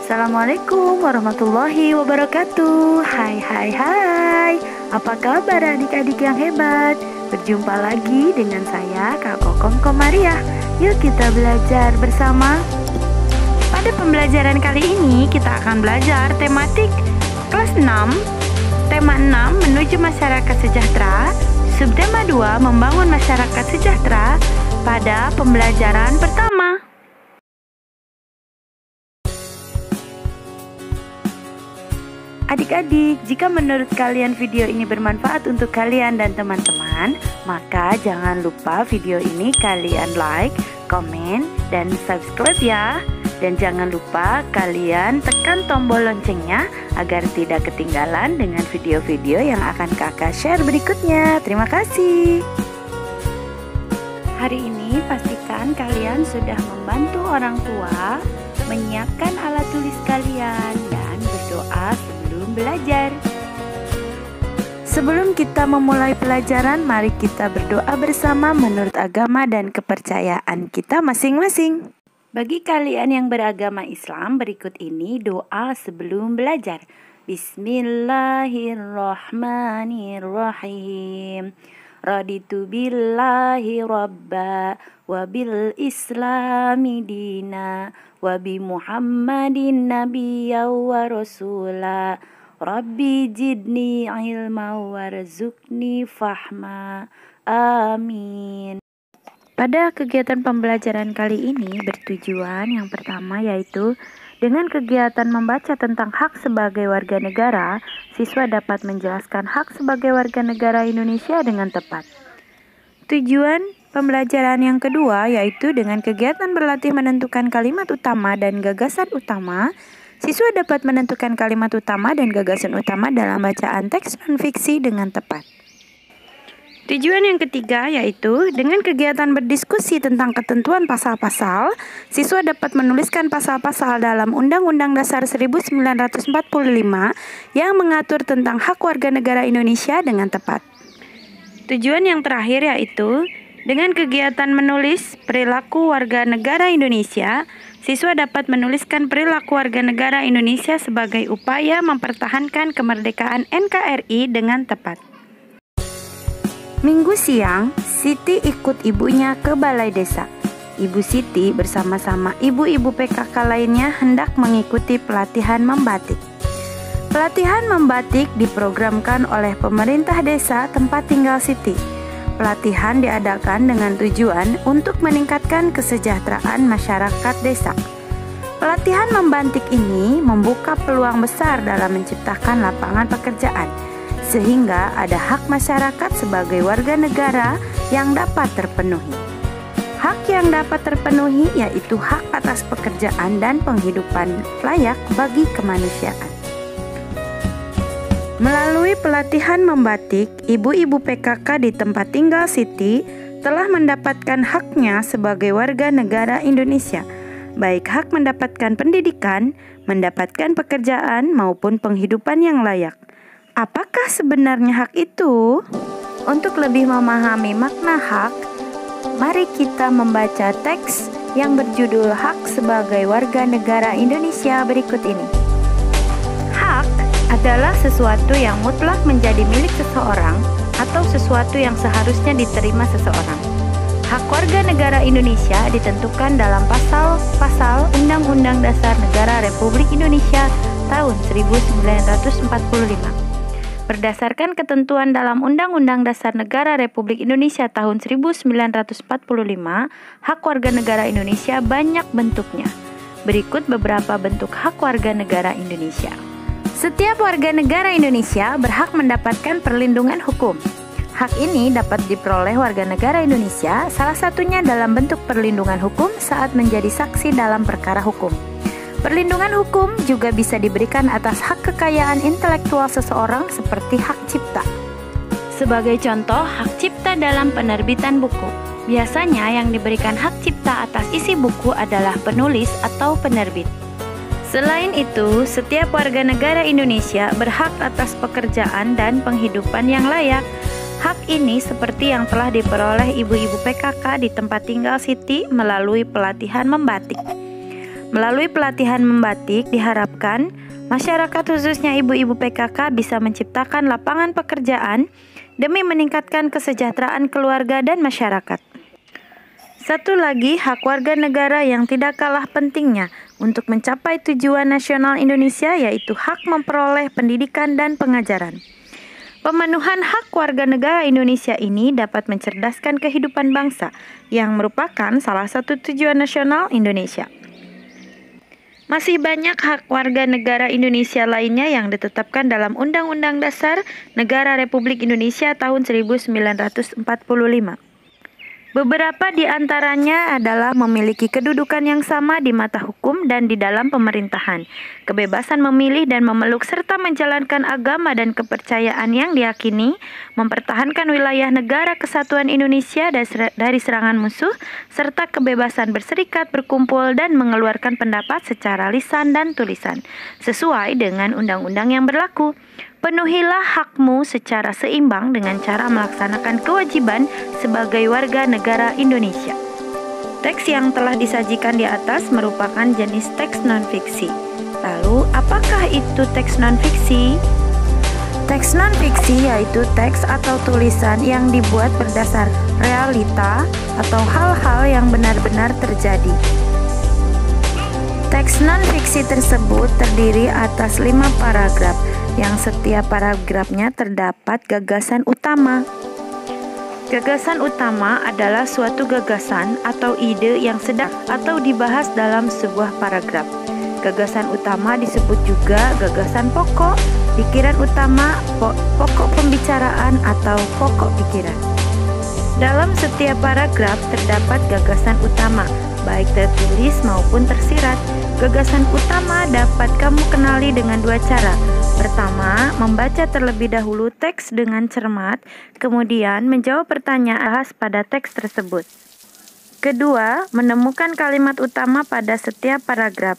Assalamualaikum warahmatullahi wabarakatuh. Hai. Apa kabar adik-adik yang hebat? Berjumpa lagi dengan saya Kak Kokom Komariah. Yuk kita belajar bersama. Pada pembelajaran kali ini kita akan belajar tematik kelas 6. Tema 6 menuju masyarakat sejahtera. Subtema 2 membangun masyarakat sejahtera pada pembelajaran pertama. Adik-adik, jika menurut kalian video ini bermanfaat untuk kalian dan teman-teman, maka jangan lupa video ini kalian like, komen, dan subscribe ya. Dan jangan lupa kalian tekan tombol loncengnya agar tidak ketinggalan dengan video-video yang akan kakak share berikutnya. Terima kasih. Hari ini pastikan kalian sudah membantu orang tua menyiapkan alat tulis kalian dan berdoa sebelum belajar. Sebelum kita memulai pelajaran, mari kita berdoa bersama menurut agama dan kepercayaan kita masing-masing. Bagi kalian yang beragama Islam, berikut ini doa sebelum belajar. Bismillahirrahmanirrahim. Raditu billahi rabba wa bil islami dina wa bi muhammadin nabiyya wa rasula. Rabbi jidni ilma warzuqni fahma. Amin. Pada kegiatan pembelajaran kali ini bertujuan yang pertama yaitu dengan kegiatan membaca tentang hak sebagai warga negara, siswa dapat menjelaskan hak sebagai warga negara Indonesia dengan tepat. Tujuan pembelajaran yang kedua yaitu dengan kegiatan berlatih menentukan kalimat utama dan gagasan utama, siswa dapat menentukan kalimat utama dan gagasan utama dalam bacaan teks non-fiksi dengan tepat. Tujuan yang ketiga yaitu dengan kegiatan berdiskusi tentang ketentuan pasal-pasal, siswa dapat menuliskan pasal-pasal dalam Undang-Undang Dasar 1945 yang mengatur tentang hak warga negara Indonesia dengan tepat. Tujuan yang terakhir yaitu dengan kegiatan menulis perilaku warga negara Indonesia, siswa dapat menuliskan perilaku warga negara Indonesia sebagai upaya mempertahankan kemerdekaan NKRI dengan tepat. Minggu siang, Siti ikut ibunya ke balai desa. Ibu Siti bersama-sama ibu-ibu PKK lainnya hendak mengikuti pelatihan membatik. Pelatihan membatik diprogramkan oleh pemerintah desa tempat tinggal Siti. Pelatihan diadakan dengan tujuan untuk meningkatkan kesejahteraan masyarakat desa. Pelatihan membatik ini membuka peluang besar dalam menciptakan lapangan pekerjaan, sehingga ada hak masyarakat sebagai warga negara yang dapat terpenuhi. Hak yang dapat terpenuhi yaitu hak atas pekerjaan dan penghidupan layak bagi kemanusiaan. Melalui pelatihan membatik, ibu-ibu PKK di tempat tinggal Siti telah mendapatkan haknya sebagai warga negara Indonesia, baik hak mendapatkan pendidikan, mendapatkan pekerjaan maupun penghidupan yang layak. Apakah sebenarnya hak itu? Untuk lebih memahami makna hak, mari kita membaca teks yang berjudul Hak sebagai Warga Negara Indonesia berikut ini. Hak adalah sesuatu yang mutlak menjadi milik seseorang atau sesuatu yang seharusnya diterima seseorang. Hak warga negara Indonesia ditentukan dalam pasal-pasal Undang-Undang Dasar Negara Republik Indonesia tahun 1945. Berdasarkan ketentuan dalam Undang-Undang Dasar Negara Republik Indonesia tahun 1945, hak warga negara Indonesia banyak bentuknya. Berikut beberapa bentuk hak warga negara Indonesia. Setiap warga negara Indonesia berhak mendapatkan perlindungan hukum. Hak ini dapat diperoleh warga negara Indonesia, salah satunya dalam bentuk perlindungan hukum saat menjadi saksi dalam perkara hukum. Perlindungan hukum juga bisa diberikan atas hak kekayaan intelektual seseorang seperti hak cipta. Sebagai contoh, hak cipta dalam penerbitan buku. Biasanya yang diberikan hak cipta atas isi buku adalah penulis atau penerbit. Selain itu, setiap warga negara Indonesia berhak atas pekerjaan dan penghidupan yang layak. Hak ini seperti yang telah diperoleh ibu-ibu PKK di tempat tinggal Siti melalui pelatihan membatik. Melalui pelatihan membatik diharapkan masyarakat khususnya ibu-ibu PKK bisa menciptakan lapangan pekerjaan demi meningkatkan kesejahteraan keluarga dan masyarakat. Satu lagi hak warga negara yang tidak kalah pentingnya untuk mencapai tujuan nasional Indonesia yaitu hak memperoleh pendidikan dan pengajaran. Pemenuhan hak warga negara Indonesia ini dapat mencerdaskan kehidupan bangsa yang merupakan salah satu tujuan nasional Indonesia. Masih banyak hak warga negara Indonesia lainnya yang ditetapkan dalam Undang-Undang Dasar Negara Republik Indonesia tahun 1945. Beberapa di antaranya adalah memiliki kedudukan yang sama di mata hukum dan di dalam pemerintahan, kebebasan memilih dan memeluk serta menjalankan agama dan kepercayaan yang diyakini, mempertahankan wilayah negara kesatuan Indonesia dari serangan musuh, serta kebebasan berserikat, berkumpul, dan mengeluarkan pendapat secara lisan dan tulisan, sesuai dengan undang-undang yang berlaku. Penuhilah hakmu secara seimbang dengan cara melaksanakan kewajiban sebagai warga negara Indonesia. Teks yang telah disajikan di atas merupakan jenis teks non-fiksi. Lalu, apakah itu teks non-fiksi? Teks non-fiksi yaitu teks atau tulisan yang dibuat berdasar realita atau hal-hal yang benar-benar terjadi. Teks non-fiksi tersebut terdiri atas 5 paragraf, yang setiap paragrafnya terdapat gagasan utama. Gagasan utama adalah suatu gagasan atau ide yang sedang atau dibahas dalam sebuah paragraf. Gagasan utama disebut juga gagasan pokok, pikiran utama, pokok pembicaraan atau pokok pikiran. Dalam setiap paragraf terdapat gagasan utama, baik tertulis maupun tersirat. Gagasan utama dapat kamu kenali dengan 2 cara. Pertama, membaca terlebih dahulu teks dengan cermat, kemudian menjawab pertanyaan pada teks tersebut. Kedua, menemukan kalimat utama pada setiap paragraf,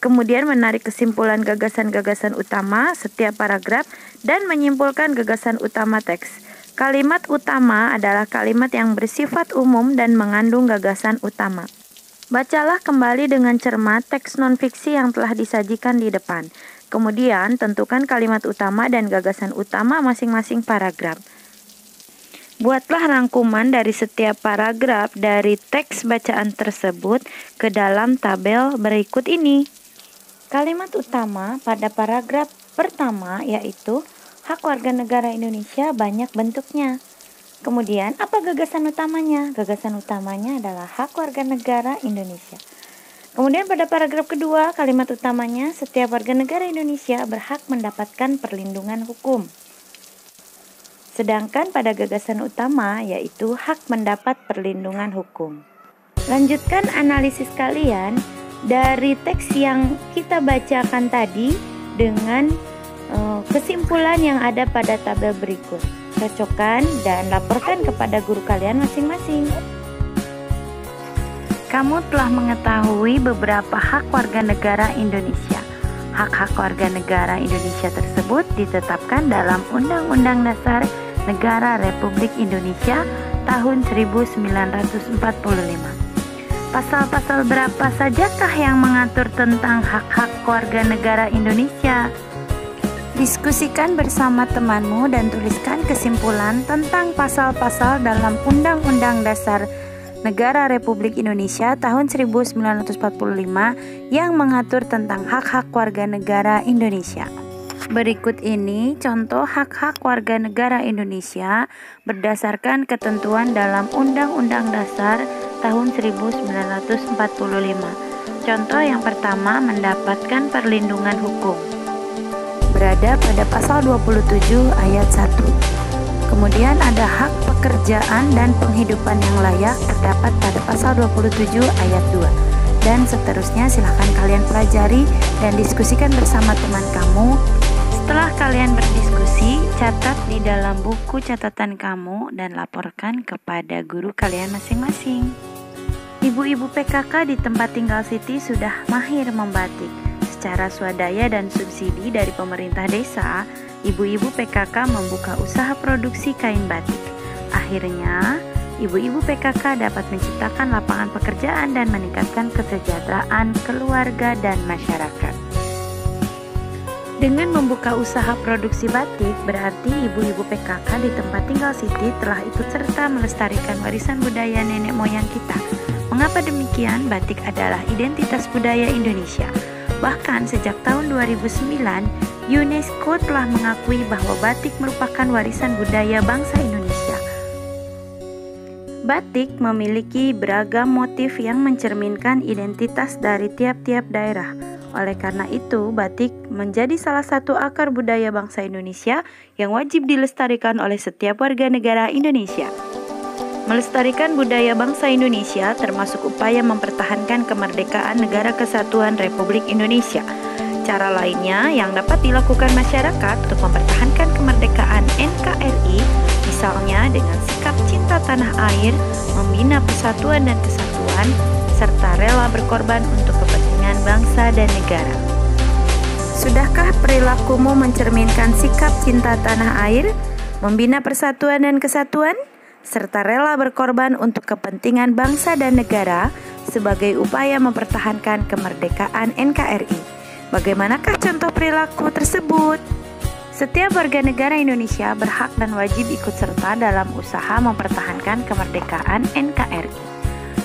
kemudian menarik kesimpulan gagasan-gagasan utama setiap paragraf dan menyimpulkan gagasan utama teks. Kalimat utama adalah kalimat yang bersifat umum dan mengandung gagasan utama. Bacalah kembali dengan cermat teks non-fiksi yang telah disajikan di depan. Kemudian, tentukan kalimat utama dan gagasan utama masing-masing paragraf. Buatlah rangkuman dari setiap paragraf dari teks bacaan tersebut ke dalam tabel berikut ini. Kalimat utama pada paragraf pertama yaitu hak warga negara Indonesia banyak bentuknya. Kemudian, apa gagasan utamanya? Gagasan utamanya adalah hak warga negara Indonesia. Kemudian pada paragraf kedua, kalimat utamanya setiap warga negara Indonesia berhak mendapatkan perlindungan hukum. Sedangkan pada gagasan utama yaitu hak mendapat perlindungan hukum. Lanjutkan analisis kalian dari teks yang kita bacakan tadi dengan kesimpulan yang ada pada tabel berikut. Cocokkan dan laporkan kepada guru kalian masing-masing. Kamu telah mengetahui beberapa hak warga negara Indonesia. Hak-hak warga negara Indonesia tersebut ditetapkan dalam Undang-Undang Dasar Negara Republik Indonesia tahun 1945. Pasal-pasal berapa sajakah yang mengatur tentang hak-hak warga negara Indonesia? Diskusikan bersama temanmu dan tuliskan kesimpulan tentang pasal-pasal dalam Undang-Undang Dasar Negara Republik Indonesia tahun 1945 yang mengatur tentang hak-hak warga negara Indonesia. Berikut ini contoh hak-hak warga negara Indonesia berdasarkan ketentuan dalam Undang-Undang Dasar tahun 1945. Contoh yang pertama, mendapatkan perlindungan hukum. Berada pada pasal 27 ayat 1. Kemudian ada hak pekerjaan dan penghidupan yang layak terdapat pada pasal 27 ayat 2. Dan seterusnya silahkan kalian pelajari dan diskusikan bersama teman kamu. Setelah kalian berdiskusi, catat di dalam buku catatan kamu dan laporkan kepada guru kalian masing-masing. Ibu-ibu PKK di tempat tinggal Siti sudah mahir membatik. secara swadaya dan subsidi dari pemerintah desa, ibu-ibu PKK membuka usaha produksi kain batik. Akhirnya, ibu-ibu PKK dapat menciptakan lapangan pekerjaan dan meningkatkan kesejahteraan keluarga dan masyarakat. Dengan membuka usaha produksi batik, berarti ibu-ibu PKK di tempat tinggal Siti telah ikut serta melestarikan warisan budaya nenek moyang kita. Mengapa demikian? Batik adalah identitas budaya Indonesia. Bahkan sejak tahun 2009, UNESCO telah mengakui bahwa batik merupakan warisan budaya bangsa Indonesia. Batik memiliki beragam motif yang mencerminkan identitas dari tiap-tiap daerah. Oleh karena itu, batik menjadi salah satu akar budaya bangsa Indonesia yang wajib dilestarikan oleh setiap warga negara Indonesia. Melestarikan budaya bangsa Indonesia termasuk upaya mempertahankan kemerdekaan Negara Kesatuan Republik Indonesia. Cara lainnya yang dapat dilakukan masyarakat untuk mempertahankan kemerdekaan NKRI, misalnya dengan sikap cinta tanah air, membina persatuan dan kesatuan, serta rela berkorban untuk kepentingan bangsa dan negara. Sudahkah perilakumu mencerminkan sikap cinta tanah air, membina persatuan dan kesatuan, serta rela berkorban untuk kepentingan bangsa dan negara sebagai upaya mempertahankan kemerdekaan NKRI? Bagaimanakah contoh perilaku tersebut? Setiap warga negara Indonesia berhak dan wajib ikut serta dalam usaha mempertahankan kemerdekaan NKRI.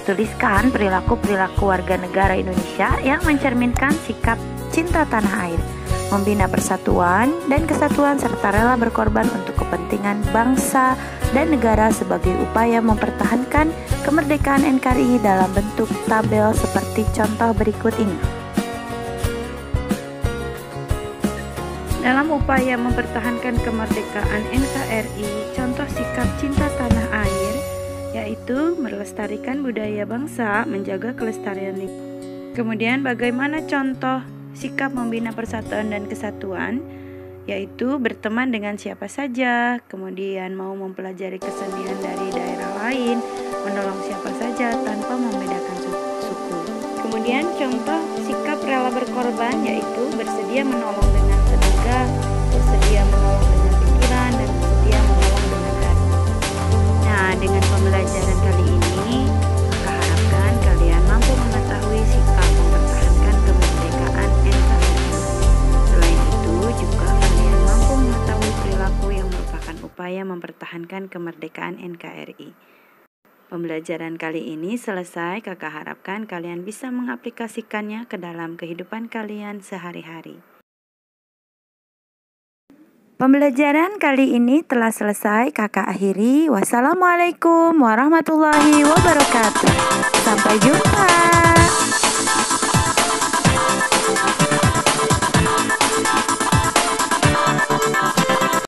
Tuliskan perilaku-perilaku warga negara Indonesia yang mencerminkan sikap cinta tanah air, membina persatuan dan kesatuan serta rela berkorban untuk kepentingan bangsa dan negara sebagai upaya mempertahankan kemerdekaan NKRI dalam bentuk tabel seperti contoh berikut ini. Dalam upaya mempertahankan kemerdekaan NKRI, contoh sikap cinta tanah air yaitu melestarikan budaya bangsa, menjaga kelestarian lingkungan. Kemudian bagaimana contoh sikap membina persatuan dan kesatuan, yaitu berteman dengan siapa saja, kemudian mau mempelajari kesenian dari daerah lain, menolong siapa saja tanpa membedakan suku. Kemudian contoh sikap rela berkorban, yaitu bersedia menolong dengan tenaga, bersedia menolong dengan pikiran, dan bersedia menolong dengan hati. Nah, dengan pembelajaran kali ini, saya harapkan kalian mampu mengetahui sikap mempertahankan kemerdekaan NKRI. Selain itu, juga kalian mampu mengetahui perilaku yang merupakan upaya mempertahankan kemerdekaan NKRI. Pembelajaran kali ini selesai, kakak harapkan kalian bisa mengaplikasikannya ke dalam kehidupan kalian sehari-hari. Pembelajaran kali ini telah selesai, kakak akhiri. Wassalamualaikum warahmatullahi wabarakatuh. Sampai jumpa.